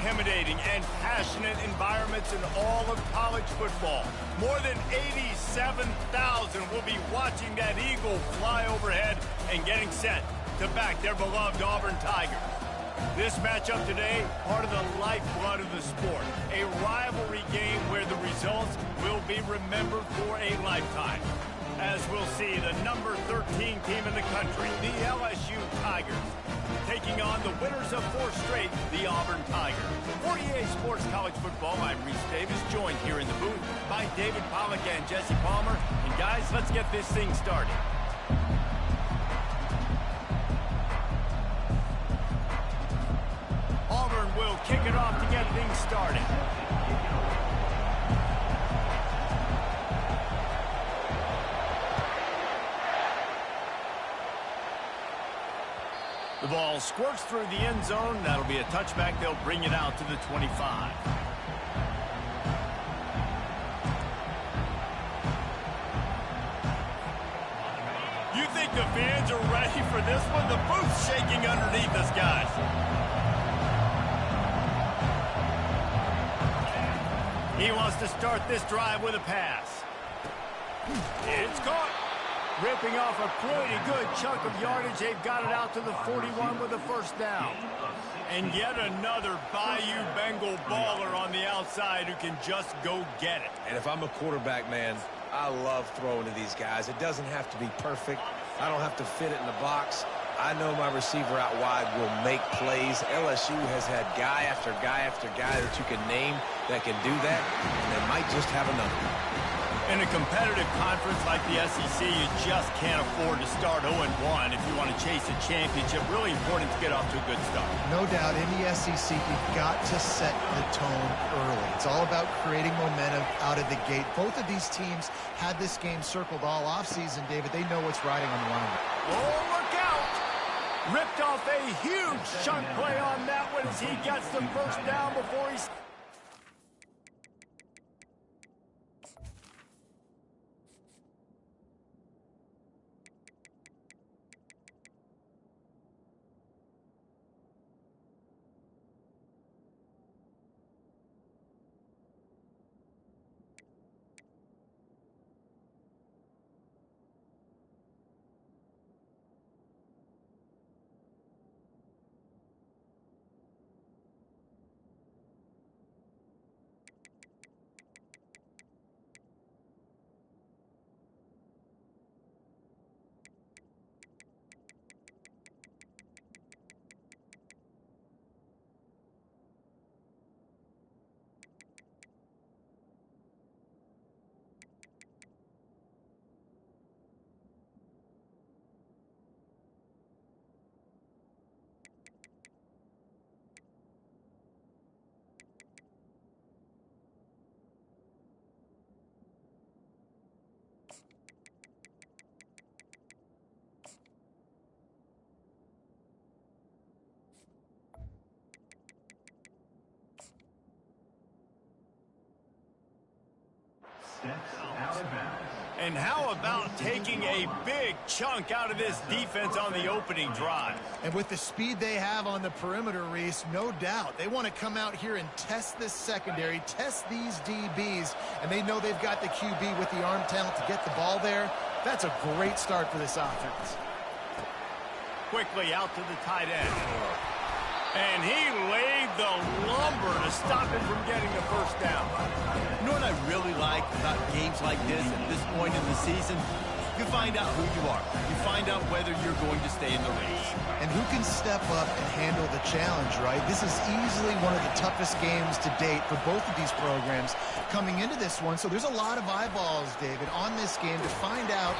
intimidating and passionate environments in all of college football. More than 87,000 will be watching that eagle fly overhead and getting set to back their beloved Auburn Tigers. This matchup today, part of the lifeblood of the sport. A rivalry game where the results will be remembered for a lifetime. As we'll see, the number 13 team in the country, the LSU Tigers, taking on the winners of 4 straight, the Auburn Tigers. For EA Sports College Football, I'm Reese Davis, joined here in the booth by David Pollack and Jesse Palmer. And guys, let's get this thing started. Auburn will kick it off to get things started. The ball squirts through the end zone. That'll be a touchback. They'll bring it out to the 25. You think the fans are ready for this one? The booth's shaking underneath us, guys. He wants to start this drive with a pass. It's caught. Ripping off a pretty good chunk of yardage. They've got it out to the 41 with a first down. And yet another Bayou Bengal baller on the outside who can just go get it. And if I'm a quarterback, man, I love throwing to these guys. It doesn't have to be perfect. I don't have to fit it in the box. I know my receiver out wide will make plays. LSU has had guy after guy after guy that you can name that can do that, and they might just have another. In a competitive conference like the SEC, you just can't afford to start 0-1 if you want to chase a championship. Really important to get off to a good start. No doubt, in the SEC, you've got to set the tone early. It's all about creating momentum out of the gate. Both of these teams had this game circled all offseason, David. They know what's riding on the line. Oh, look out! Ripped off a huge chunk play on that one as he gets the first down before he's... And how about taking a big chunk out of this defense on the opening drive? And with the speed they have on the perimeter, Reese, no doubt, they want to come out here and test this secondary, test these DBs, and they know they've got the QB with the arm talent to get the ball there. That's a great start for this offense. Quickly out to the tight end. And he laid the lumber to stop him from getting the first down. You know what I really like about games like this at this point in the season? You find out who you are. You find out whether you're going to stay in the race. And who can step up and handle the challenge, right? This is easily one of the toughest games to date for both of these programs coming into this one. So there's a lot of eyeballs, David, on this game to find out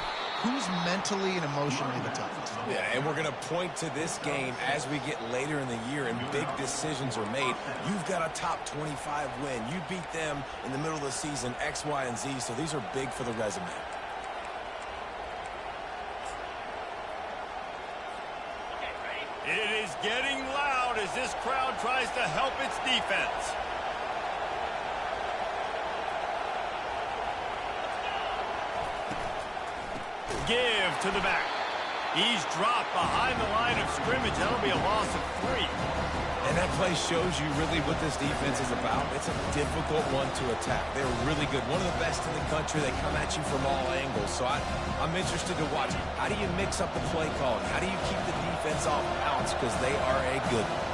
who's mentally and emotionally the toughest. Yeah, and we're going to point to this game as we get later in the year and big decisions are made. You've got a top 25 win. You beat them in the middle of the season, X, Y, and Z, so these are big for the resume. It is getting loud as this crowd tries to help its defense. Give to the back. He's dropped behind the line of scrimmage. That'll be a loss of 3. And that play shows you really what this defense is about. It's a difficult one to attack. They're really good. One of the best in the country. They come at you from all angles. So I'm interested to watch. How do you mix up the play calling? How do you keep the defense off balance? Because they are a good one.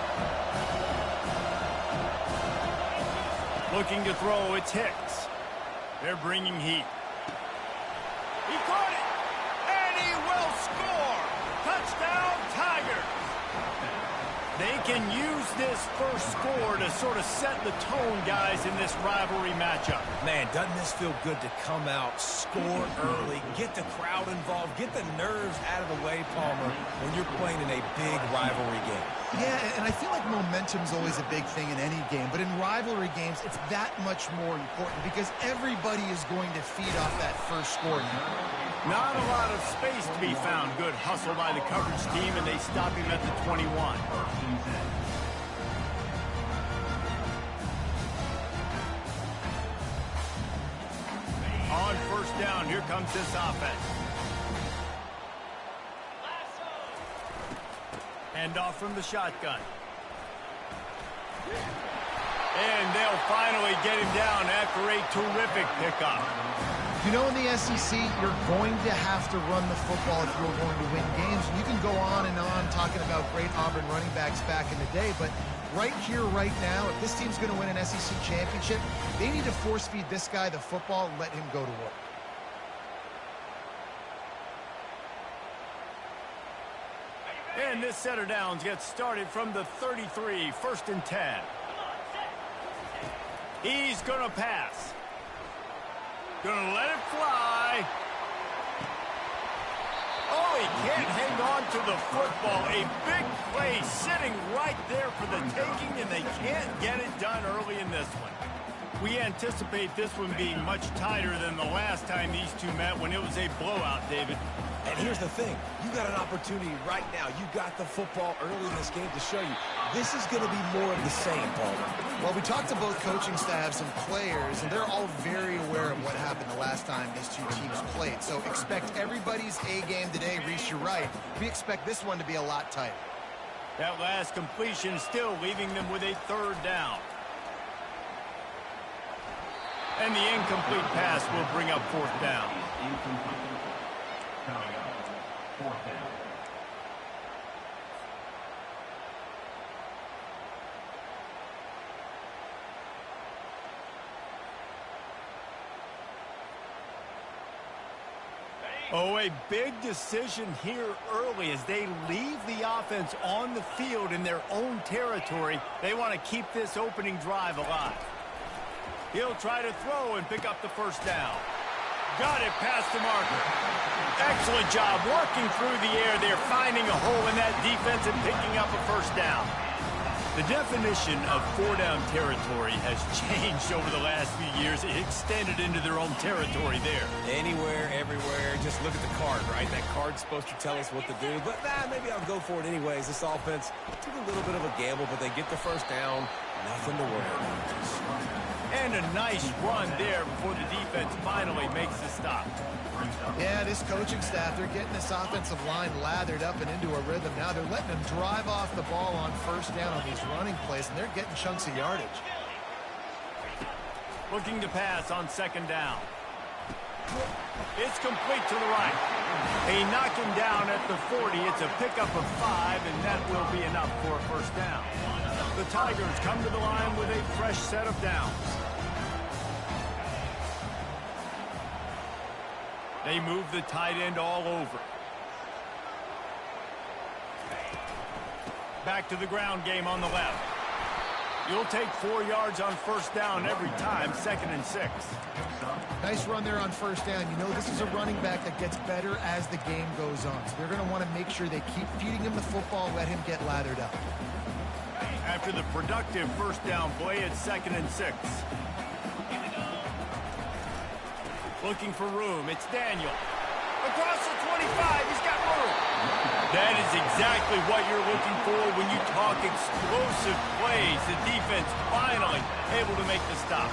Looking to throw, it's Hicks. They're bringing heat. He caught it, and he will score. Touchdown, Tigers. They can use this first score to sort of set the tone, guys, in this rivalry matchup. Man, doesn't this feel good to come out, score early, get the crowd involved, get the nerves out of the way, Palmer, when you're playing in a big rivalry game. Yeah, and I feel like momentum's always a big thing in any game, but in rivalry games, it's that much more important because everybody is going to feed off that first score. Not a lot of space to be found. Good hustle by the coverage team, and they stop him at the 21. On first down, here comes this offense. Hand off from the shotgun. And they'll finally get him down after a terrific pickup. You know, in the SEC, you're going to have to run the football if you're going to win games. You can go on and on talking about great Auburn running backs back in the day, but right here, right now, if this team's going to win an SEC championship, they need to force feed this guy the football and let him go to work. And this setter downs gets started from the 33, 1st and 10. He's going to pass. Going to let it fly. Oh, he can't hang on to the football. A big play sitting right there for the taking, and they can't get it done early in this one. We anticipate this one being much tighter than the last time these two met when it was a blowout, David. And here's the thing. You got an opportunity right now. You got the football early in this game to show you this is going to be more of the same, Palmer. Well, we talked to both coaching staffs and players, and they're all very aware of what happened the last time these two teams played. So expect everybody's A game today. Reese, you're right. We expect this one to be a lot tighter. That last completion still leaving them with a 3rd down. And the incomplete pass will bring up 4th down. Oh, a big decision here early as they leave the offense on the field in their own territory. They want to keep this opening drive alive. He'll try to throw and pick up the 1st down. Got it past the marker. Excellent job working through the air there, finding a hole in that defense and picking up a 1st down. The definition of 4-down territory has changed over the last few years. It extended into their own territory there. Anywhere, everywhere, just look at the card, right? That card's supposed to tell us what to do, but maybe I'll go for it anyways. This offense took a little bit of a gamble, but they get the 1st down. Nothing to worry about. And a nice run there before the defense finally makes the stop. Yeah, this coaching staff, they're getting this offensive line lathered up and into a rhythm. Now they're letting them drive off the ball on 1st down on these running plays, and they're getting chunks of yardage. Looking to pass on 2nd down. It's complete to the right. They knock him down at the 40. It's a pickup of 5, and that will be enough for a 1st down. The Tigers come to the line with a fresh set of downs. They move the tight end all over. Back to the ground game on the left. You'll take 4 yards on 1st down every time, 2nd and 6. Nice run there on 1st down. You know, this is a running back that gets better as the game goes on. So they're going to want to make sure they keep feeding him the football, let him get lathered up. After the productive 1st down play, it's 2nd and 6. Looking for room. It's Daniel. Across the 25. He's got room. That is exactly what you're looking for when you talk explosive plays. The defense finally able to make the stop.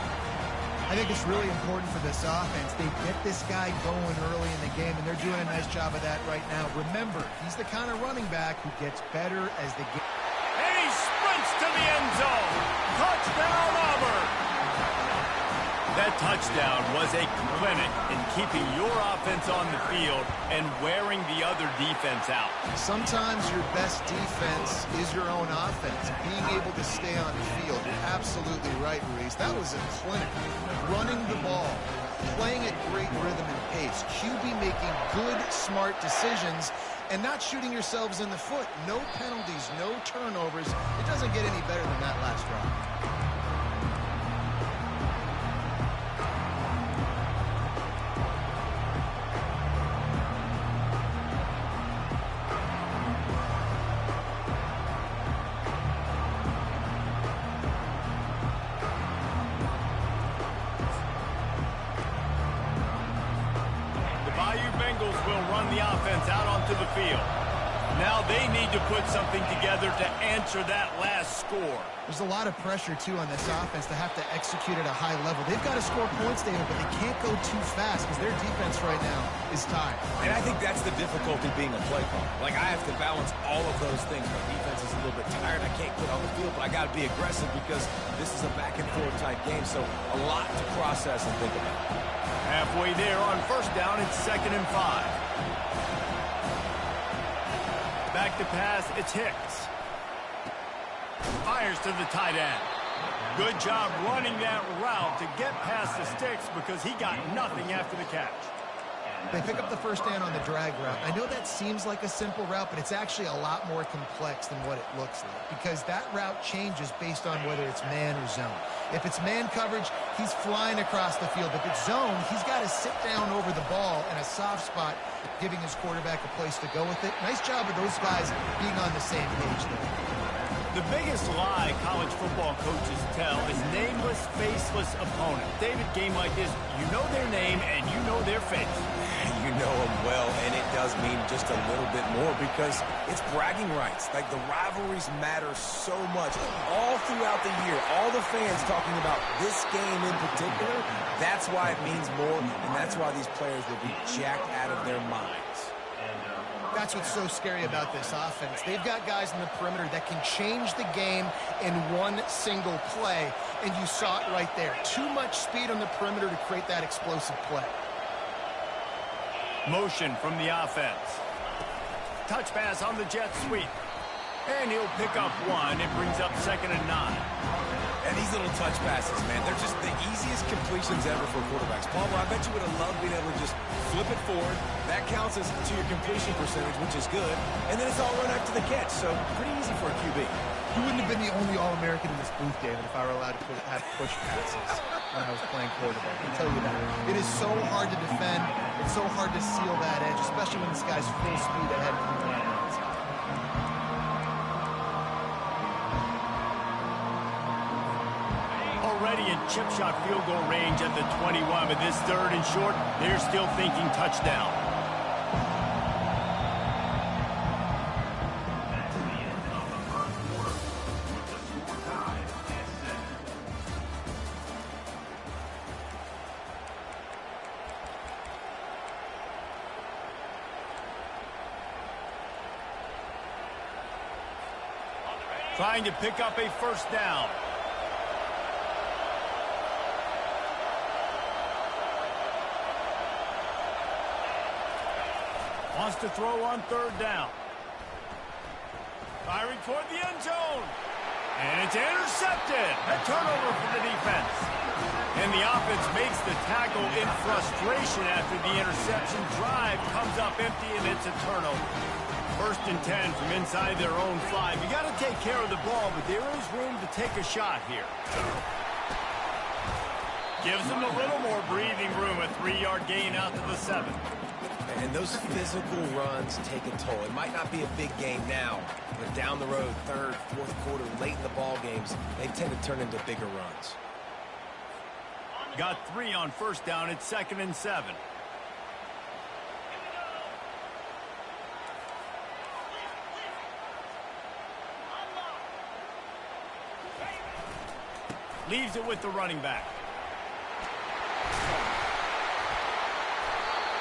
I think it's really important for this offense. They get this guy going early in the game, and they're doing a nice job of that right now. Remember, he's the kind of running back who gets better as the game. And he sprints to the end zone. Touchdown, Auburn. That touchdown was a clinic in keeping your offense on the field and wearing the other defense out. Sometimes your best defense is your own offense. Being able to stay on the field. You're absolutely right, Reese. That was a clinic. Running the ball, playing at great rhythm and pace. QB making good, smart decisions and not shooting yourselves in the foot. No penalties, no turnovers. It doesn't get any better than that last drive. Will run the offense out onto the field. Now they need to put something together to answer that last score. There's a lot of pressure, too, on this offense to have to execute at a high level. They've got to score points, David, but they can't go too fast because their defense right now is tired. And I think that's the difficulty being a play caller. Like, I have to balance all of those things. My defense is a little bit tired. I can't quit on the field, but I got to be aggressive because this is a back-and-forth type game, so a lot to process and think about. Halfway there on first down, it's 2nd and 5. Back to pass, it's Hicks. Fires to the tight end. Good job running that route to get past the sticks because he got nothing after the catch. They pick up the first down on the drag route. I know that seems like a simple route, but it's actually a lot more complex than what it looks like because that route changes based on whether it's man or zone. If it's man coverage, he's flying across the field. If it's zone, he's got to sit down over the ball in a soft spot, giving his quarterback a place to go with it. Nice job of those guys being on the same page there. The biggest lie college football coaches tell is nameless, faceless opponents. David, game like this, you know their name and you know their face. You know them well, and it does mean just a little bit more because it's bragging rights. Like, the rivalries matter so much. All throughout the year, all the fans talking about this game in particular, that's why it means more, and that's why these players will be jacked out of their minds. That's what's so scary about this offense. They've got guys in the perimeter that can change the game in one single play, and you saw it right there. Too much speed on the perimeter to create that explosive play. Motion from the offense. Touch pass on the jet sweep. And he'll pick up one. It brings up 2nd and 9. And these little touch passes, man, they're just the easiest completions ever for quarterbacks. Palmer, I bet you would have loved being able to just flip it forward. That counts as to your completion percentage, which is good. And then it's all run after the catch, so pretty easy for a QB. You wouldn't have been the only All-American in this booth, David, if I were allowed to have push passes when I was playing quarterback. I can tell you that. It is so hard to defend. It's so hard to seal that edge, especially when this guy's full speed ahead from the line. Already in chip shot field goal range at the 21, but this 3rd and short, they're still thinking touchdown. Trying to pick up a first down. Wants to throw on 3rd down. Firing toward the end zone. And it's intercepted. A turnover for the defense. And the offense makes the tackle in frustration after the interception. Drive comes up empty, and it's a turnover. 1st and 10 from inside their own 5. You got to take care of the ball, but there is room to take a shot here. Gives them a little more breathing room. A 3-yard gain out to the 7. And those physical runs take a toll. It might not be a big game now, but down the road, 3rd, 4th quarter, late in the ball games, they tend to turn into bigger runs. Got 3 on first down. It's 2nd and 7. Leaves it with the running back.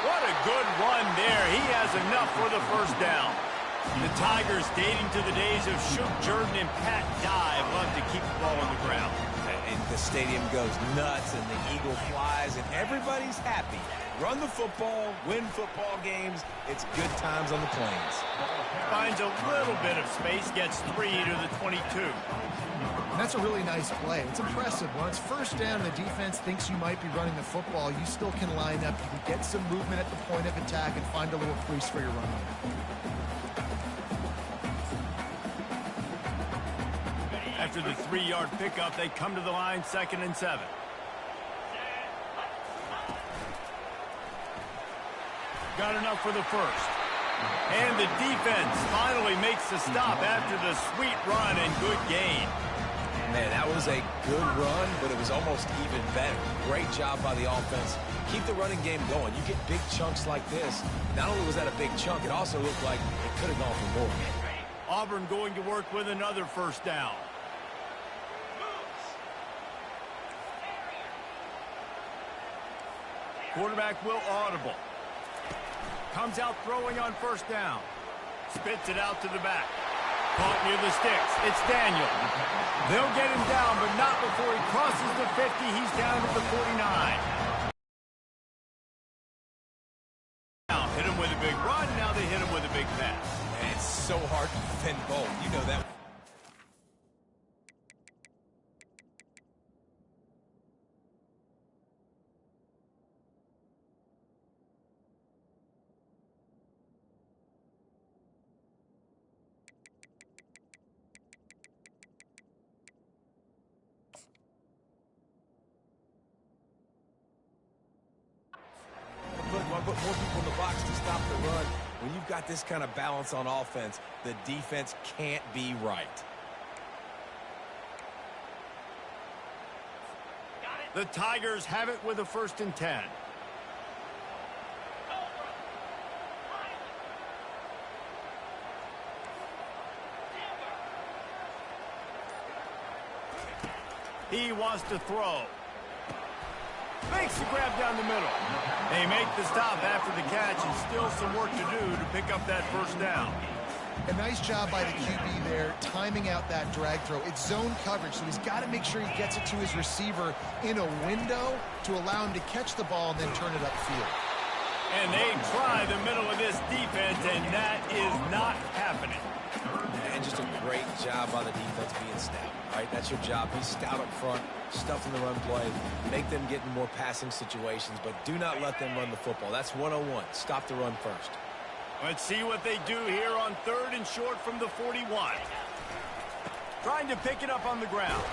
What a good run there. He has enough for the first down. The Tigers, dating to the days of Shook Jordan and Pat Dye, love to keep the ball on the ground. And the stadium goes nuts, and the eagle flies, and everybody's happy. Run the football, win football games. It's good times on the plains. Finds a little bit of space, gets 3 to the 22. That's a really nice play. It's impressive. When it's first down and the defense thinks you might be running the football, you still can line up. You can get some movement at the point of attack and find a little crease for your running. After the 3-yard pickup, they come to the line, 2nd and 7. Got enough for the first. And the defense finally makes the stop after the sweet run and good gain. Man, that was a good run, but it was almost even better. Great job by the offense. Keep the running game going. You get big chunks like this. Not only was that a big chunk, it also looked like it could have gone for more. Auburn going to work with another first down. Quarterback will audible. Comes out throwing on first down. Spits it out to the back. Caught near the sticks. It's Daniel. They'll get him down, but not before he crosses the 50. He's down to the 49. Now hit him with a big run. Now they hit him with a big pass. And it's so hard to defend both. You know that. Put more people in the box to stop the run. When you've got this kind of balance on offense, the defense can't be right. The Tigers have it with a 1st and 10. He wants to throw. Makes the grab down the middle. They make the stop after the catch, and still some work to do to pick up that first down. A nice job by the QB there, timing out that drag throw. It's zone coverage, so he's got to make sure he gets it to his receiver in a window to allow him to catch the ball and then turn it upfield. And they try the middle of this defense, and that is not happening. And just a great job by the defense being stout. All right, that's your job. Be stout up front, stuff in the run play, make them get in more passing situations, but do not let them run the football. That's 101. Stop the run first. Let's see what they do here on 3rd and short from the 41. Trying to pick it up on the ground.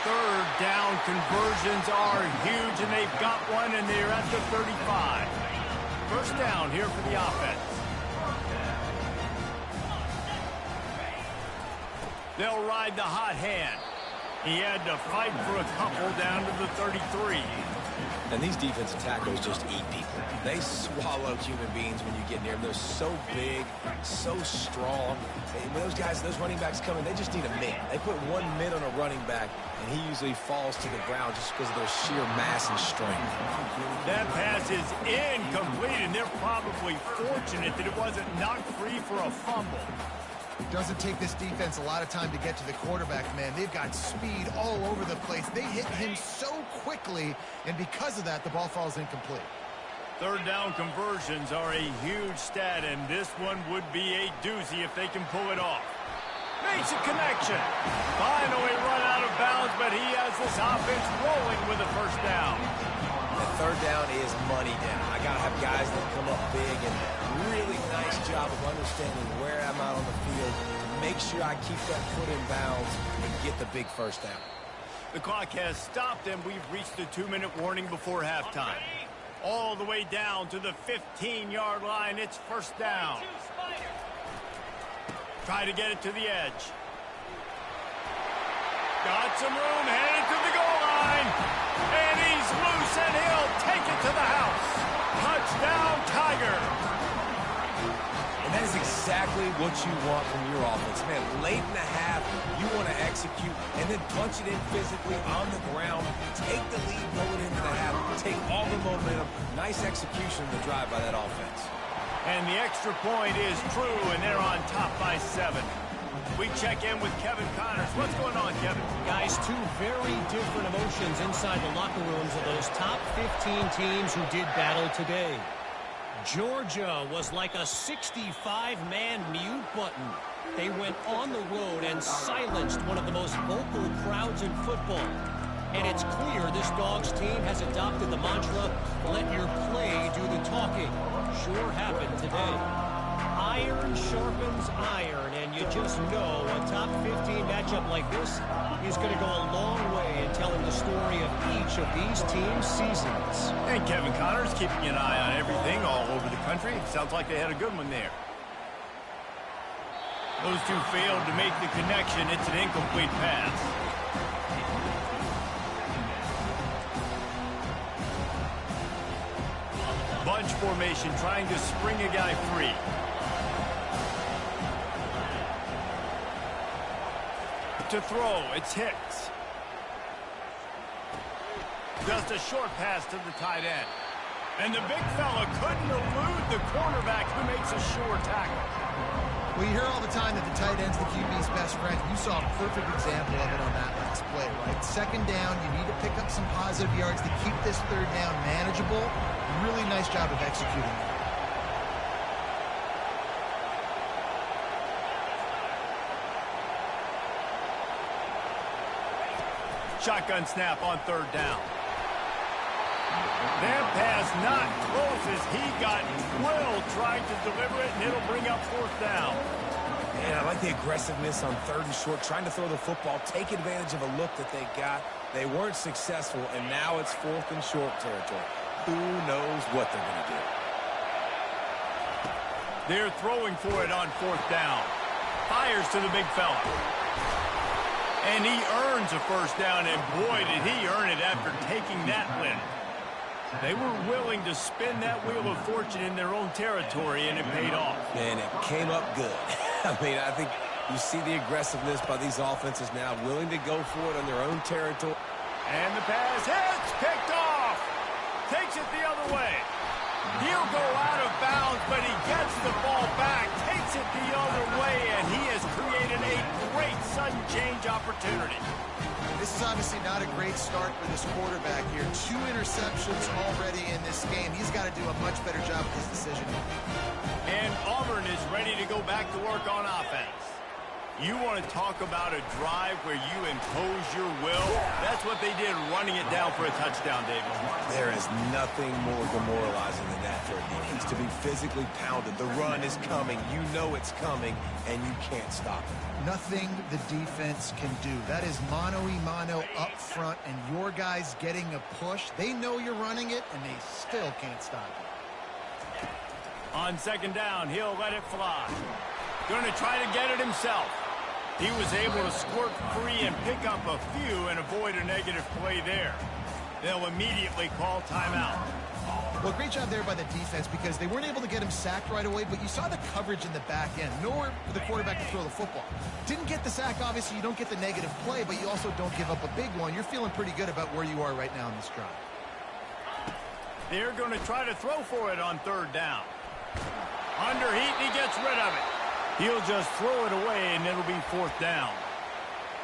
3rd down conversions are huge, and they've got one, and they're at the 35. First down here for the offense. They'll ride the hot hand. He had to fight for a couple down to the 33. And these defensive tackles just eat people. They swallow human beings when you get near them. They're so big, so strong. When those guys, those running backs come in, they just need a mid. They put one mid on a running back, and he usually falls to the ground just because of their sheer mass and strength. That pass is incomplete, and they're probably fortunate that it wasn't knocked free for a fumble. It doesn't take this defense a lot of time to get to the quarterback, man. They've got speed all over the place. They hit him so quickly, and because of that, the ball falls incomplete. 3rd down conversions are a huge stat, and this one would be a doozy if they can pull it off. Makes a connection. Finally run out of bounds, but he has this offense rolling with a first down. The 3rd down is money down. I got to have guys that come up big, and really nice job of understanding where I'm out on the field to make sure I keep that foot in bounds and get the big first down. The clock has stopped, and we've reached the 2-minute warning before halftime. All the way down to the 15-yard line. It's first down. Try to get it to the edge. Got some room, headed to the goal line. And he's loose, and he'll take it to the house. Touchdown, Tigers. And that is exactly what you want from your offense. Man, late in the half, you want to execute and then punch it in physically on the ground. Take the lead going into the half. Take all the momentum. Nice execution of the drive by that offense. And the extra point is true, and they're on top by 7. We check in with Kevin Connors. What's going on, Kevin? Guys, two very different emotions inside the locker rooms of those top 15 teams who did battle today. Georgia was like a 65-man mute button. They went on the road and silenced one of the most vocal crowds in football. And it's clear this Dogs team has adopted the mantra, let your play do the talking. Sure happened today. Iron sharpens iron, and you just know a top 15 matchup like this is going to go a long way in telling the story of each of these teams' seasons. And Kevin Connors keeping an eye on everything all over the country. Sounds like they had a good one there. Those two failed to make the connection. It's an incomplete pass. Bunch formation trying to spring a guy free. To throw, it's Hicks. Just a short pass to the tight end. And the big fella couldn't elude the cornerback who makes a sure tackle. Well, you hear all the time that the tight end's the QB's best friend. You saw a perfect example of it on that last play, right? Second down, you need to pick up some positive yards to keep this third down manageable. Really nice job of executing that. Shotgun snap on third down. That pass not close as he got Will trying to deliver it, and it'll bring up fourth down. Man, I like the aggressiveness on third and short, trying to throw the football, take advantage of a look that they got. They weren't successful, and now it's fourth and short territory. Who knows what they're going to do? They're throwing for it on fourth down. Fires to the big fella. And he earns a first down, and boy, did he earn it after taking that win. They were willing to spin that wheel of fortune in their own territory, and it paid off. And it came up good. I mean, I think you see the aggressiveness by these offenses now, willing to go for it on their own territory. And the pass hits, picked off. Takes it the other way. He'll go out of bounds, but he gets the ball back, takes it the other way, and he has created a great sudden change opportunity. This is obviously not a great start for this quarterback here. 2 interceptions already in this game. He's got to do a much better job with his decision. And Auburn is ready to go back to work on offense. You want to talk about a drive where you impose your will? That's what they did, running it down for a touchdown, David. There is nothing more demoralizing than that for a defense, to be physically pounded. The run is coming. You know it's coming, and you can't stop it. Nothing the defense can do. That is mano-a-mano up front, and your guys getting a push. They know you're running it, and they still can't stop it. On second down, he'll let it fly. Going to try to get it himself. He was able to squirt free and pick up a few and avoid a negative play there. They'll immediately call timeout. Well, great job there by the defense because they weren't able to get him sacked right away, but you saw the coverage in the back end. Nowhere for the quarterback to throw the football. Didn't get the sack, obviously. You don't get the negative play, but you also don't give up a big one. You're feeling pretty good about where you are right now in this drive. They're going to try to throw for it on third down. Under heat, and he gets rid of it. He'll just throw it away, and it'll be fourth down.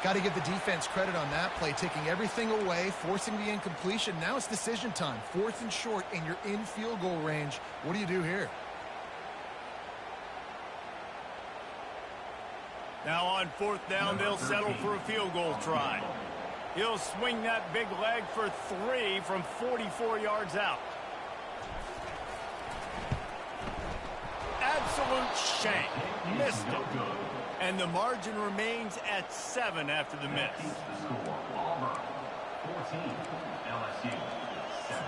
Got to give the defense credit on that play, taking everything away, forcing the incompletion. Now it's decision time. Fourth and short, and you're in field goal range. What do you do here? Now on fourth down, they'll settle for a field goal try. He'll swing that big leg for 3 from 44 yards out. Absolute shank. Missed it. And the margin remains at 7 after the miss. Auburn 14, LSU 7.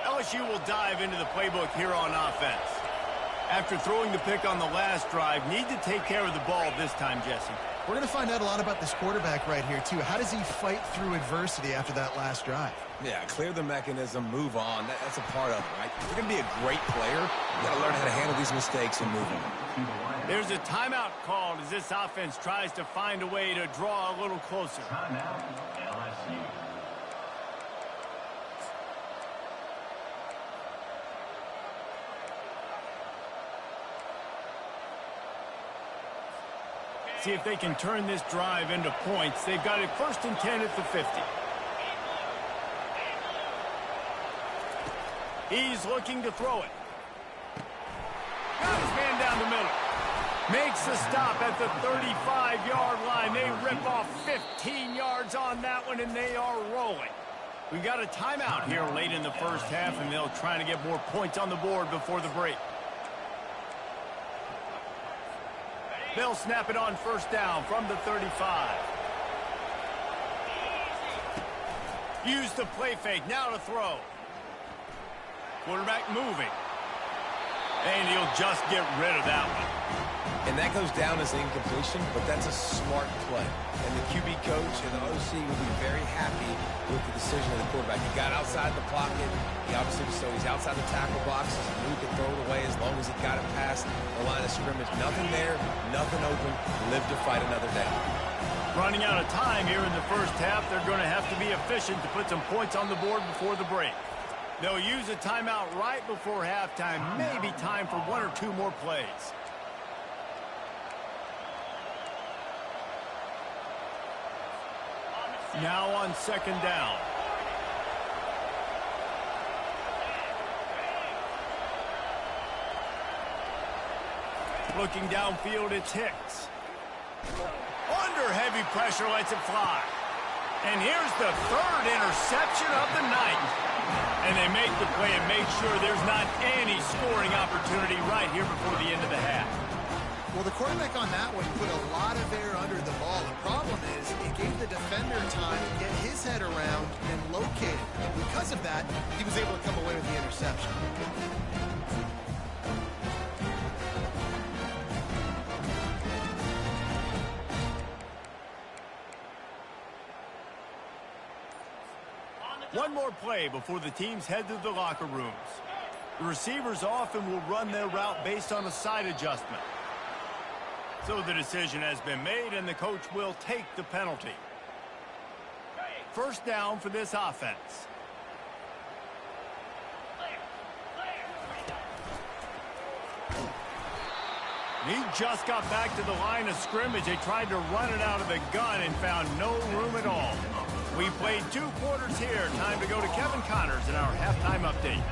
LSU will dive into the playbook here on offense. After throwing the pick on the last drive, need to take care of the ball this time, Jesse. We're going to find out a lot about this quarterback right here, too. How does he fight through adversity after that last drive? Yeah, clear the mechanism, move on. That's a part of it, right? If you're going to be a great player, you got to learn how to handle these mistakes and move on. There's a timeout called as this offense tries to find a way to draw a little closer. Timeout, LSU. See if they can turn this drive into points. They've got it 1st and 10 at the 50. He's looking to throw it. Got his man down the middle. Makes the stop at the 35-yard line. They rip off 15 yards on that one, and they are rolling. We got a timeout here late in the first half, and they'll try to get more points on the board before the break. They'll snap it on 1st down from the 35. Use the play fake. Now to throw. Quarterback moving. And he'll just get rid of that one. And that goes down as an incompletion, but that's a smart play. And the QB coach and the OC will be very happy with the decision of the quarterback. He got outside the pocket. He obviously, so he's outside the tackle boxes. He knew he could throw it away as long as he got it past the line of scrimmage. Nothing there, nothing open. Live to fight another day. Running out of time here in the first half. They're going to have to be efficient to put some points on the board before the break. They'll use a timeout right before halftime. Maybe time for 1 or 2 more plays. Now on 2nd down. Looking downfield, it's Hicks. Under heavy pressure, lets it fly. And here's the 3rd interception of the night. And they make the play and make sure there's not any scoring opportunity right here before the end of the half. Well, the quarterback on that one put a lot of air under the ball. The problem is it gave the defender time to get his head around and locate it. And because of that, he was able to come away with the interception. One more play before the teams head to the locker rooms. The receivers often will run their route based on a side adjustment. So the decision has been made, and the coach will take the penalty. 1st down for this offense. He just got back to the line of scrimmage. They tried to run it out of the gun and found no room at all. We played 2 quarters here. Time to go to Kevin Connors in our halftime update.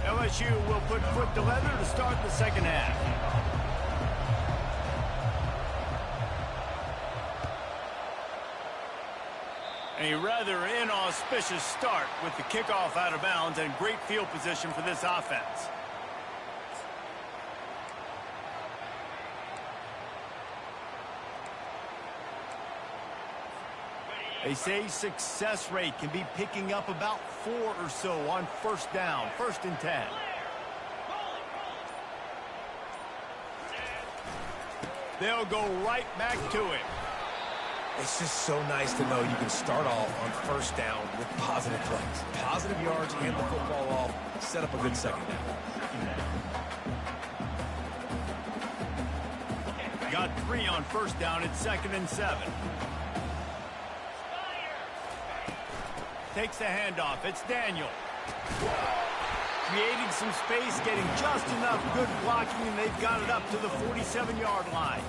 LSU will put foot to leather to start the 2nd half. A rather inauspicious start with the kickoff out of bounds and great field position for this offense. They say success rate can be picking up about 4 or so on 1st down, 1st and 10. They'll go right back to him. It's just so nice to know you can start off on 1st down with positive plays. Positive yards, hand the football off, set up a good 2nd down. Got 3 on 1st down. It's 2nd and 7. Takes the handoff. It's Daniel. Creating some space, getting just enough good blocking, and they've got it up to the 47-yard line.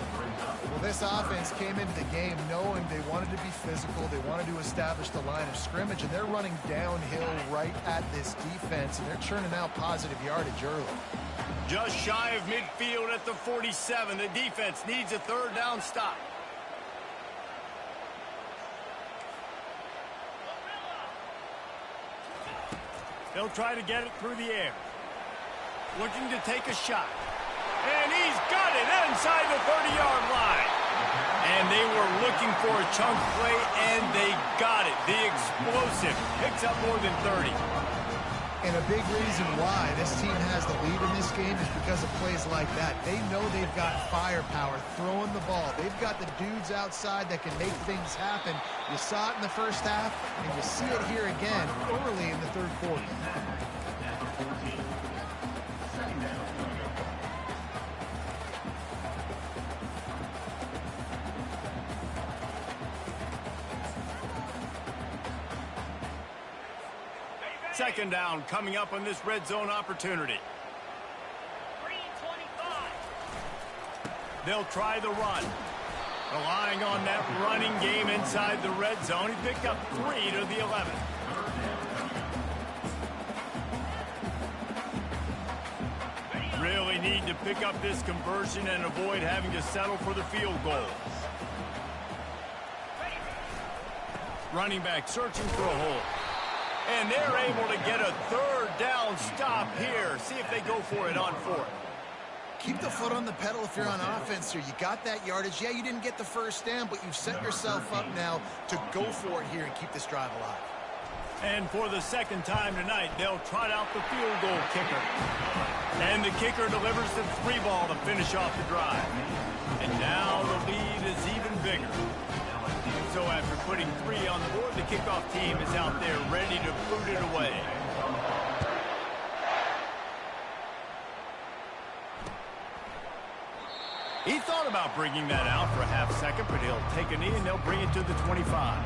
Well, this offense came into the game knowing they wanted to be physical. They wanted to establish the line of scrimmage, and they're running downhill right at this defense, and they're churning out positive yardage early. Just shy of midfield at the 47. The defense needs a 3rd down stop. They'll try to get it through the air. Looking to take a shot. And he's got it inside the 30-yard line. And they were looking for a chunk play, and they got it. The explosive picks up more than 30. And a big reason why this team has the lead in this game is because of plays like that. They know they've got firepower throwing the ball. They've got the dudes outside that can make things happen. You saw it in the first half, and you see it here again early in the third quarter. Second down coming up on this red zone opportunity. They'll try the run. Relying on that running game inside the red zone. He picked up 3 to the 11. Really need to pick up this conversion and avoid having to settle for the field goal. Running back searching for a hole. And they're able to get a third down stop here. See if they go for it on 4th. Keep the foot on the pedal if you're on offense here. You got that yardage. Yeah, you didn't get the first down, but you've set yourself up now to go for it here and keep this drive alive. And for the second time tonight, they'll trot out the field goal kicker. And the kicker delivers the 3-ball to finish off the drive. And now the lead is even bigger. So after putting 3 on the board, the kickoff team is out there ready to boot it away. He thought about bringing that out for a half second, but he'll take a knee and they'll bring it to the 25.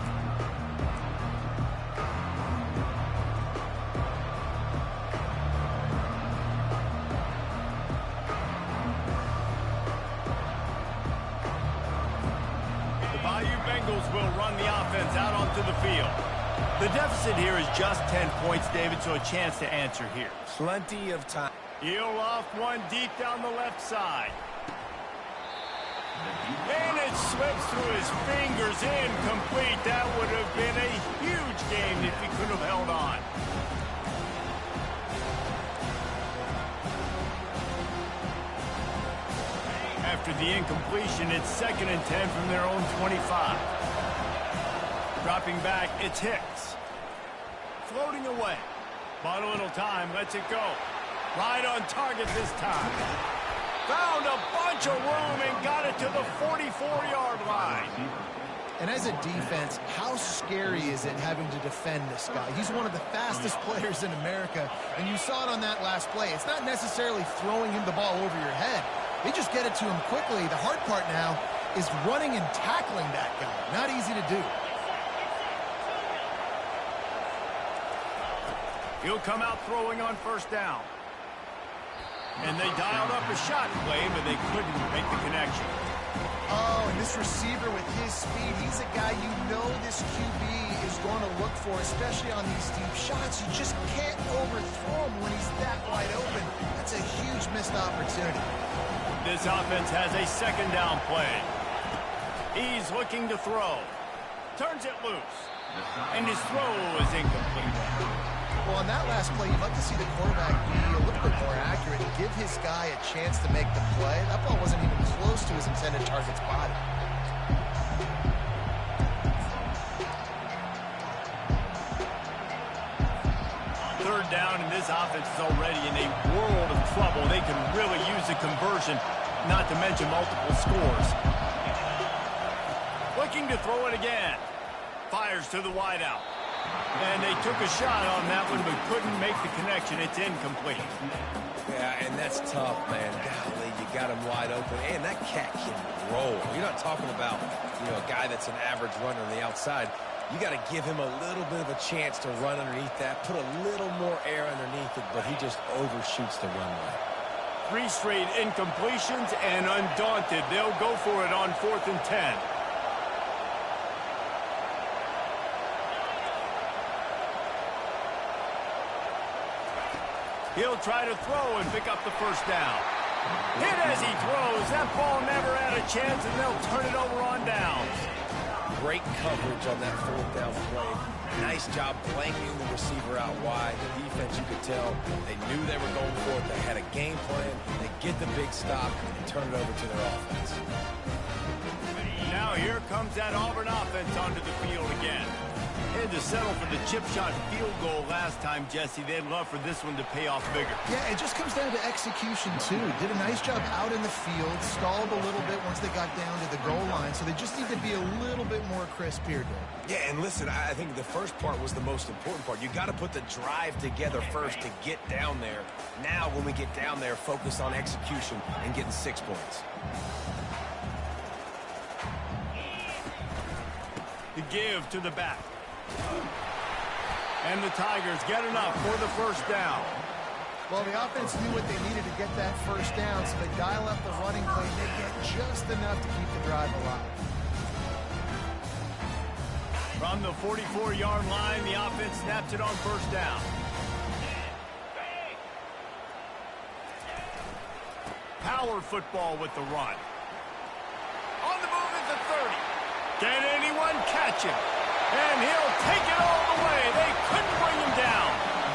Will run the offense out onto the field. The deficit here is just 10 points, David, so a chance to answer here. Plenty of time. He'll off one deep down the left side. And it slips through his fingers, incomplete. That would have been a huge game if he could have held on. After the incompletion, it's 2nd and 10 from their own 25. Dropping back, it's Hicks. Floating away. Bought a little time, lets it go. Right on target this time. Found a bunch of room and got it to the 44-yard line. And as a defense, how scary is it having to defend this guy? He's one of the fastest players in America, and you saw it on that last play. It's not necessarily throwing him the ball over your head. They just get it to him quickly. The hard part now is running and tackling that guy. Not easy to do. He'll come out throwing on 1st down. And they dialed up a shot play, but they couldn't make the connection. Oh, and this receiver with his speed, he's a guy you know this QB is going to look for, especially on these deep shots. You just can't overthrow him when he's that wide open. That's a huge missed opportunity. This offense has a 2nd down play. He's looking to throw. Turns it loose. And his throw is incomplete. Well, on that last play, you'd like to see the quarterback be a little bit more accurate and give his guy a chance to make the play. That ball wasn't even close to his intended target's body. Third down, and this offense is already in a world of trouble. They can really use a conversion, not to mention multiple scores. Looking to throw it again. Fires to the wideout. And they took a shot on that one, but couldn't make the connection. It's incomplete. Yeah, and that's tough, man. Golly, you got him wide open. And that cat can roll. You're not talking about, a guy that's an average runner on the outside. You got to give him a little bit of a chance to run underneath that, put a little more air underneath it, but he just overshoots the runway. 3 straight incompletions, and undaunted, they'll go for it on 4th and 10. He'll try to throw and pick up the 1st down. Hit as he throws. That ball never had a chance, and they'll turn it over on downs. Great coverage on that 4th down play. Nice job blanking the receiver out wide. The defense, you could tell, they knew they were going for it. They had a game plan. They get the big stop and turn it over to their offense. Now here comes that Auburn offense onto the field again. Had to settle for the chip shot field goal last time, Jesse. They'd love for this one to pay off bigger. Yeah, it just comes down to execution, too. Did a nice job out in the field, stalled a little bit once they got down to the goal line, so they just need to be a little bit more crisp here, Dave. Yeah, and listen, I think the first part was the most important part. You got to put the drive together first to get down there. Now, when we get down there, focus on execution and getting 6 points. The give to the back. And the Tigers get enough for the first down. Well, the offense knew what they needed to get that first down, so they dial up the running play, and they get just enough to keep the drive alive. From the 44-yard line, the offense snaps it on first down. Power football with the run. On the move at the 30. Can anyone catch him? And he'll take it all the way. They couldn't bring him down.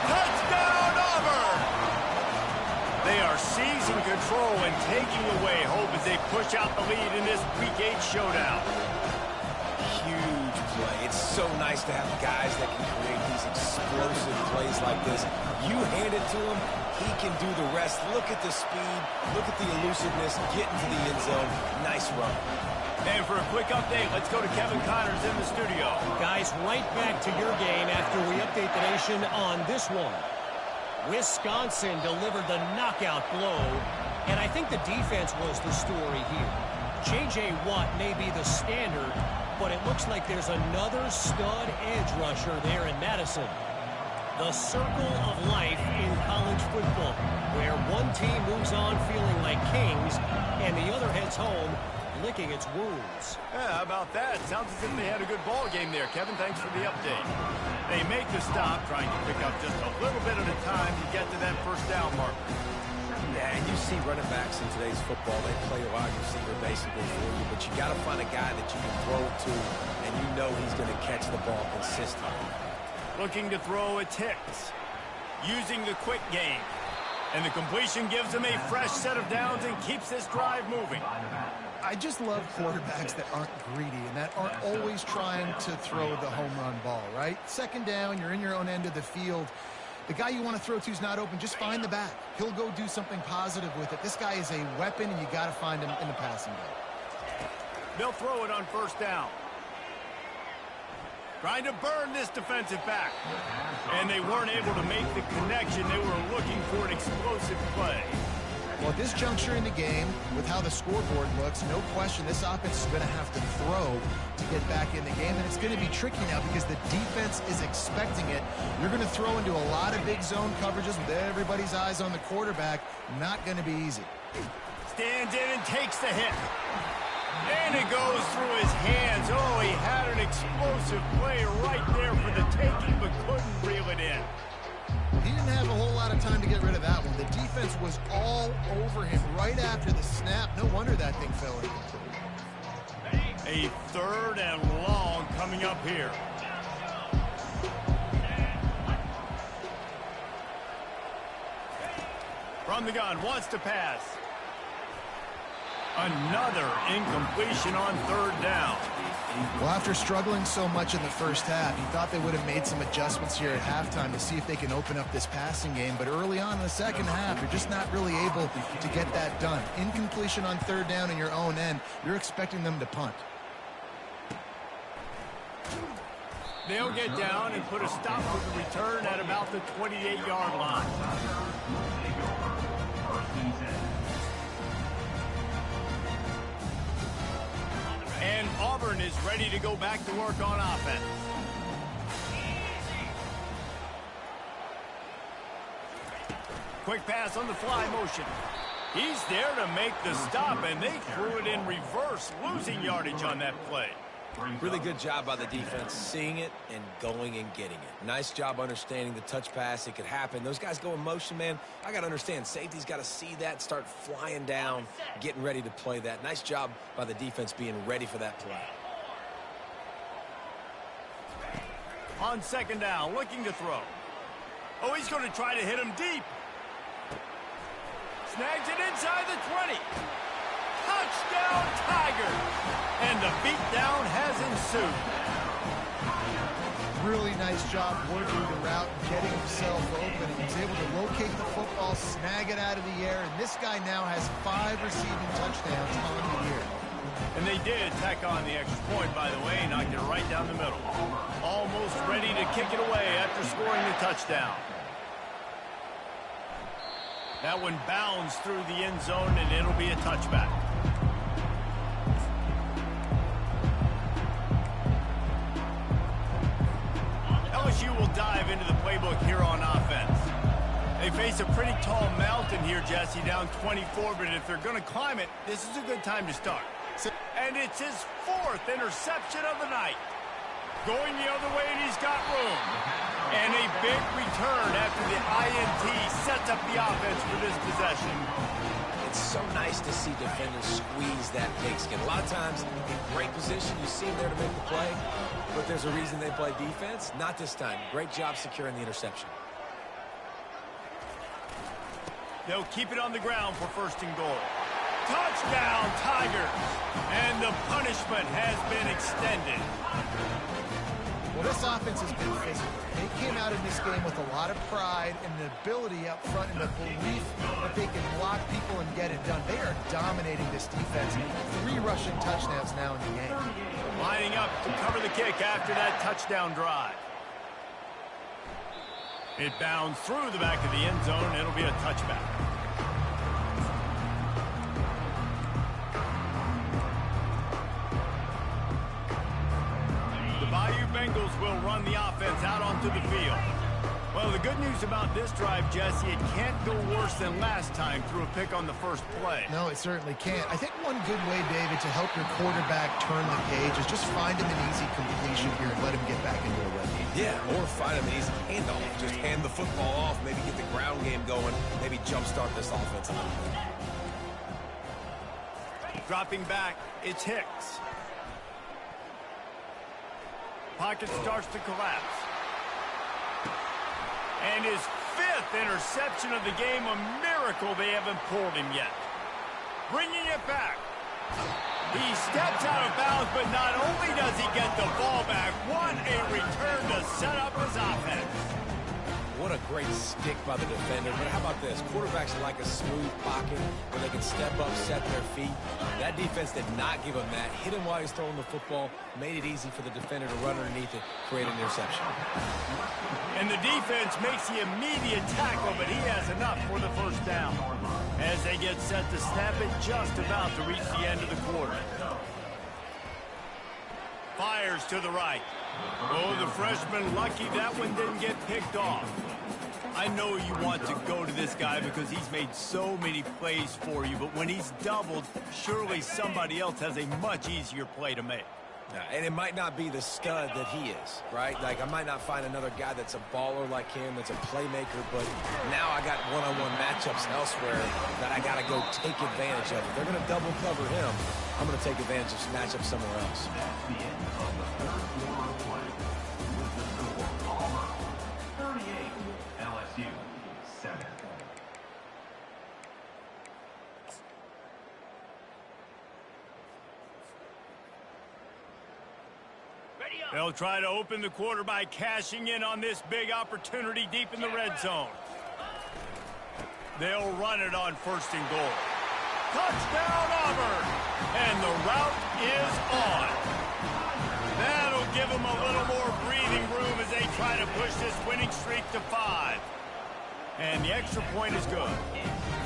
Touchdown, Auburn! They are seizing control and taking away hope as they push out the lead in this Week 8 showdown. Huge play. It's so nice to have guys that can create these explosive plays like this. You hand it to him, he can do the rest. Look at the speed. Look at the elusiveness. Get into the end zone. Nice run. And for a quick update, let's go to Kevin Connors in the studio. Guys, right back to your game after we update the nation on this one. Wisconsin delivered the knockout blow, and I think the defense was the story here. J.J. Watt may be the standard, but it looks like there's another stud edge rusher there in Madison. The circle of life in college football, where one team moves on feeling like kings, and the other heads home licking its wounds. Yeah, how about that? Sounds as if they had a good ball game there, Kevin. Thanks for the update. They make the stop, trying to pick up just a little bit at a time to get to that first down marker. Yeah, and you see running backs in today's football, they play a wide receiver basically for you, but you got to find a guy that you can throw to, and you know he's going to catch the ball consistently. Looking to throw, it's Hicks. Using the quick game. And the completion gives him a fresh set of downs and keeps this drive moving. I just love quarterbacks that aren't greedy and that aren't always trying to throw the home run ball, right? Second down, you're in your own end of the field. The guy you want to throw to is not open. Just find the back. He'll go do something positive with it. This guy is a weapon, and you got to find him in the passing game. They'll throw it on first down. Trying to burn this defensive back. And they weren't able to make the connection. They were looking for an explosive play. Well, at this juncture in the game, with how the scoreboard looks, no question this offense is going to have to throw to get back in the game. And it's going to be tricky now because the defense is expecting it. You're going to throw into a lot of big zone coverages with everybody's eyes on the quarterback. Not going to be easy. Stands in and takes the hit. And it goes through his hands. Oh, he had an explosive play right there for the taking, but couldn't reel it in. He didn't have a whole lot of time to get rid of that one. The defense was all over him right after the snap. No wonder that thing fell incomplete. A third and long coming up here. From the gun, wants to pass. Another incompletion on third down. Well, after struggling so much in the first half, he thought they would have made some adjustments here at halftime to see if they can open up this passing game. But early on in the second half, they're just not really able to get that done. Incompletion on third down in your own end, you're expecting them to punt. They'll get down and put a stop to the return at about the 28-yard line. And Auburn is ready to go back to work on offense. Quick pass on the fly motion. He's there to make the stop, and they threw it in reverse, losing yardage on that play. Really good job by the defense, seeing it and going and getting it. Nice job understanding the touch pass. It could happen. Those guys go in motion, man. I got to understand, safety's got to see that, start flying down, getting ready to play that. Nice job by the defense being ready for that play. On second down, looking to throw. Oh, he's going to try to hit him deep. Snags it inside the 20. Touchdown, Tigers! And the beatdown has ensued. Really nice job working the route and getting himself open. And he's able to locate the football, snag it out of the air, and this guy now has 5 receiving touchdowns on the year. And they did tack on the extra point, by the way, knocked it right down the middle. Almost ready to kick it away after scoring the touchdown. That one bounds through the end zone, and it'll be a touchback. LSU will dive into the playbook here on offense. They face a pretty tall mountain here, Jesse, down 24, but if they're going to climb it, this is a good time to start. And it's his 4th interception of the night. Going the other way, and he's got room. And a big return after the INT sets up the offense for this possession. It's so nice to see defenders squeeze that pigskin. A lot of times, in great position, you see them there to make the play, but there's a reason they play defense. Not this time. Great job securing the interception. They'll keep it on the ground for 1st and goal. Touchdown, Tigers! And the punishment has been extended. Well, this offense has been physical. They came out in this game with a lot of pride and the ability up front and the belief that they can block people and get it done. They are dominating this defense. 3 rushing touchdowns now in the game. Lining up to cover the kick after that touchdown drive. It bounds through the back of the end zone. It'll be a touchback. Bayou Bengals will run the offense out onto the field. Well, the good news about this drive, Jesse, it can't go worse than last time through a pick on the first play. No, it certainly can't. I think one good way, David, to help your quarterback turn the page is just find him an easy completion here and let him get back into a run game. Yeah, or find him an easy handoff. Just hand the football off, maybe get the ground game going, maybe jumpstart this offense a little bit. Dropping back, it's Hicks. Pocket starts to collapse. And his 5th interception of the game, a miracle they haven't pulled him yet. Bringing it back. He steps out of bounds, but not only does he get the ball back, what a return to set up his offense. What a great stick by the defender. But how about this? Quarterbacks like a smooth pocket where they can step up, set their feet. That defense did not give him that. Hit him while he's throwing the football. Made it easy for the defender to run underneath it, create an interception. And the defense makes the immediate tackle, but he has enough for the 1st down. As they get set to snap it, just about to reach the end of the quarter. Fires to the right. Oh, the freshman lucky that one didn't get picked off. I know you want to go to this guy because he's made so many plays for you, but when he's doubled, surely somebody else has a much easier play to make. And it might not be the stud that he is, right? Like, I might not find another guy that's a baller like him, that's a playmaker, but now I got one-on-one matchups elsewhere that I got to go take advantage of. If they're going to double cover him, I'm going to take advantage of matchups somewhere else. That's the end of the first quarter play. With the score, Palmer 38, LSU 7. They'll try to open the quarter by cashing in on this big opportunity deep in the red zone. They'll run it on 1st and goal. Touchdown, Auburn! And the route is on. That'll give them a little more breathing room as they try to push this winning streak to 5. And the extra point is good.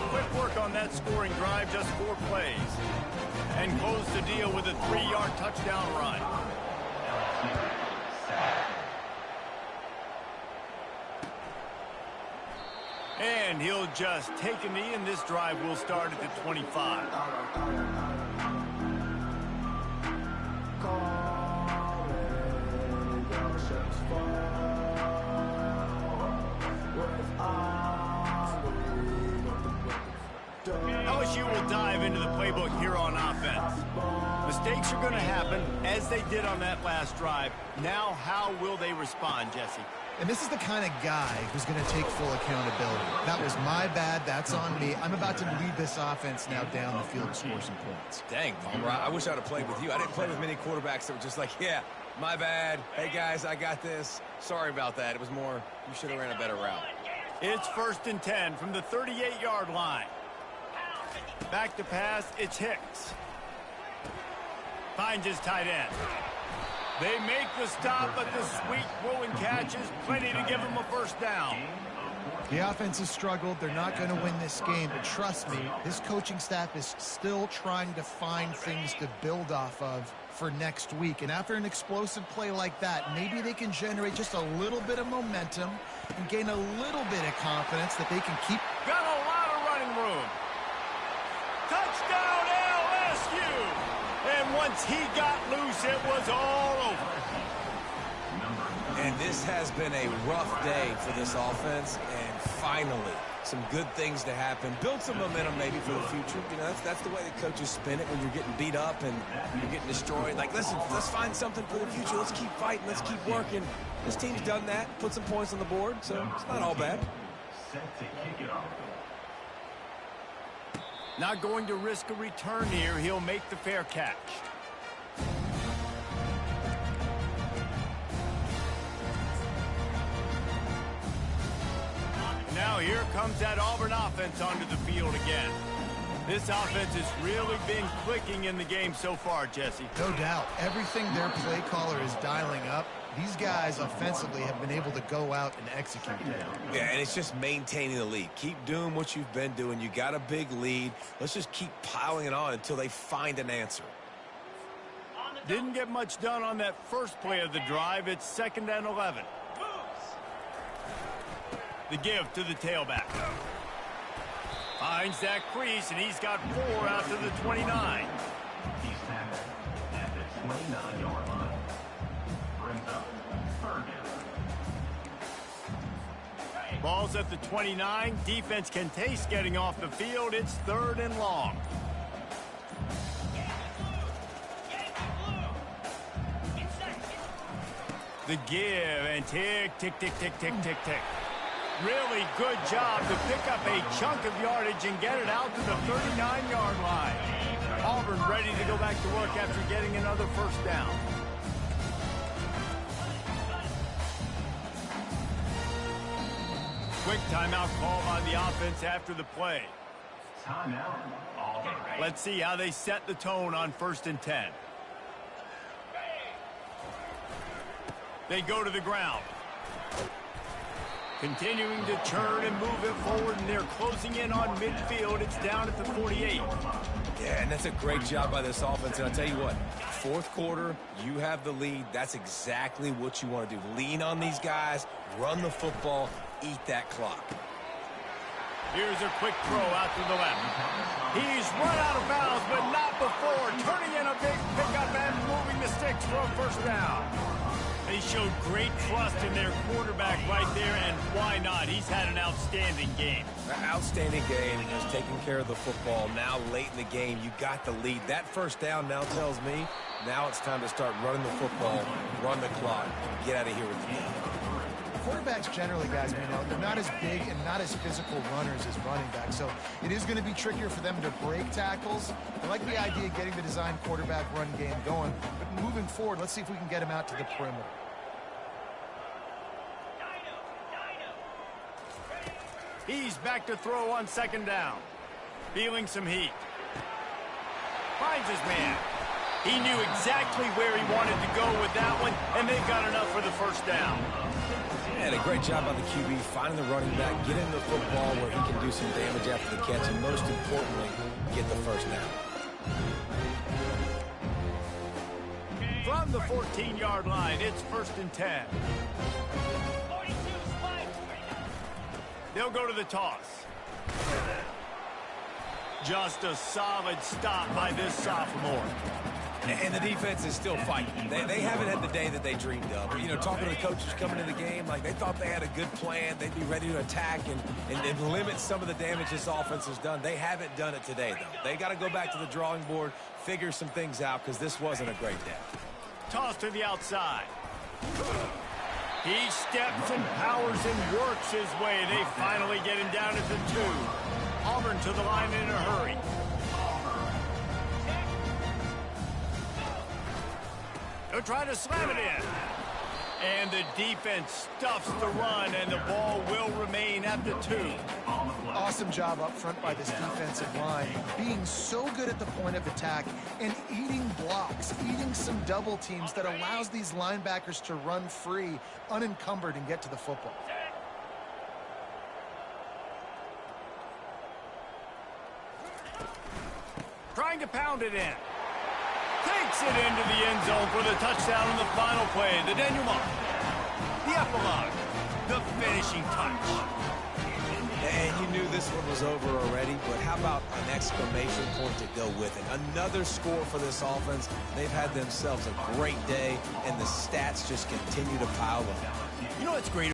Quick work on that scoring drive, just 4 plays. And close the deal with a 3-yard touchdown run. And he'll just take a knee, and this drive will start at the 25. LSU will dive into the playbook here on offense. Mistakes are going to happen, as they did on that last drive. Now, how will they respond, Jesse? And this is the kind of guy who's going to take full accountability. That was my bad. That's on me. I'm about to lead this offense now down the field to score some points. Dang, Palmer, I wish I would have played with you. I didn't play with many quarterbacks that were just like, yeah, My bad. Hey, guys, I got this. Sorry about that. It was more, you should have ran a better route. It's 1st and 10 from the 38-yard line. Back to pass, it's Hicks. Finds his tight end. They make the stop, but the sweet throw and catch is plenty to give them a first down. The offense has struggled. They're not going to win this game, but trust me, this coaching staff is still trying to find things to build off of for next week. And after an explosive play like that, maybe they can generate just a little bit of momentum and gain a little bit of confidence that they can keep. Got a lot of running room. Touchdown LSU! And once he got loose, it was all over. And this has been a rough day for this offense, and finally, some good things to happen. Build some momentum maybe for the future. You know, that's the way the coaches spin it when you're getting beat up and you're getting destroyed. Like, listen, let's find something for the future. Let's keep fighting. Let's keep working. This team's done that, put some points on the board, so it's not all bad. Set to kick it off. Not going to risk a return here. He'll make the fair catch. Now here comes that Auburn offense onto the field again. This offense has really been clicking in the game so far, Jesse. No doubt. Everything their play caller is dialing up, these guys offensively have been able to go out and execute. Yeah, and it's just maintaining the lead. Keep doing what you've been doing. You got a big lead. Let's just keep piling it on until they find an answer. Didn't get much done on that first play of the drive. It's 2nd and 11. The give to the tailback. Finds that crease, and he's got 4 out to the 29. He's tackled at the 29-yard line. Brings up 3rd down. Ball's at the 29. Defense can taste getting off the field. It's 3rd and long. The give, and tick, tick, tick, tick, tick, tick, tick. Really good job to pick up a chunk of yardage and get it out to the 39-yard line. Auburn ready to go back to work after getting another first down. Quick timeout call on the offense after the play. Timeout. Auburn. Let's see how they set the tone on 1st and 10. They go to the ground. Continuing to churn and move it forward, and they're closing in on midfield. It's down at the 48. Yeah, and that's a great job by this offense. And I'll tell you what, 4th quarter, you have the lead. That's exactly what you want to do. Lean on these guys, run the football, eat that clock. Here's a quick throw out to the left. He's run out of bounds, but not before. Turning in a big pickup and moving the sticks for a first down. They showed great trust in their quarterback right there, and why not? He's had an outstanding game. Outstanding game, just taking care of the football. Now late in the game, you got the lead. That first down now tells me now it's time to start running the football, run the clock, get out of here with the game. Quarterbacks generally, guys, they're not as big and not as physical runners as running backs, so it is going to be trickier for them to break tackles. I like the idea of getting the design quarterback run game going, but moving forward, let's see if we can get him out to the perimeter. He's back to throw on 2nd down. Feeling some heat. Finds his man. He knew exactly where he wanted to go with that one, and they've got enough for the first down. And a great job by the QB, finding the running back, getting the football where he can do some damage after the catch, and most importantly, get the first down. From the 14-yard line, it's 1st and 10. They'll go to the toss. Just a solid stop by this sophomore. And the defense is still fighting. They haven't had the day that they dreamed of. You know, talking to the coaches coming into the game, like they thought they had a good plan. They'd be ready to attack and limit some of the damage this offense has done. They haven't done it today, though. They got to go back to the drawing board, figure some things out, because this wasn't a great day. Toss to the outside. He steps and powers and works his way. They finally get him down at the 2. Auburn to the line in a hurry. They'll try to slam it in. And the defense stuffs the run, and the ball will remain at the 2. Awesome job up front by this defensive line, being so good at the point of attack and eating blocks, eating some double teams that allows these linebackers to run free, unencumbered, and get to the football. Trying to pound it in. Takes it into the end zone for the touchdown in the final play. The denouement. The epilogue. The finishing touch. And you knew this one was over already, but how about an exclamation point to go with it? Another score for this offense. They've had themselves a great day, and the stats just continue to pile up. You know what's great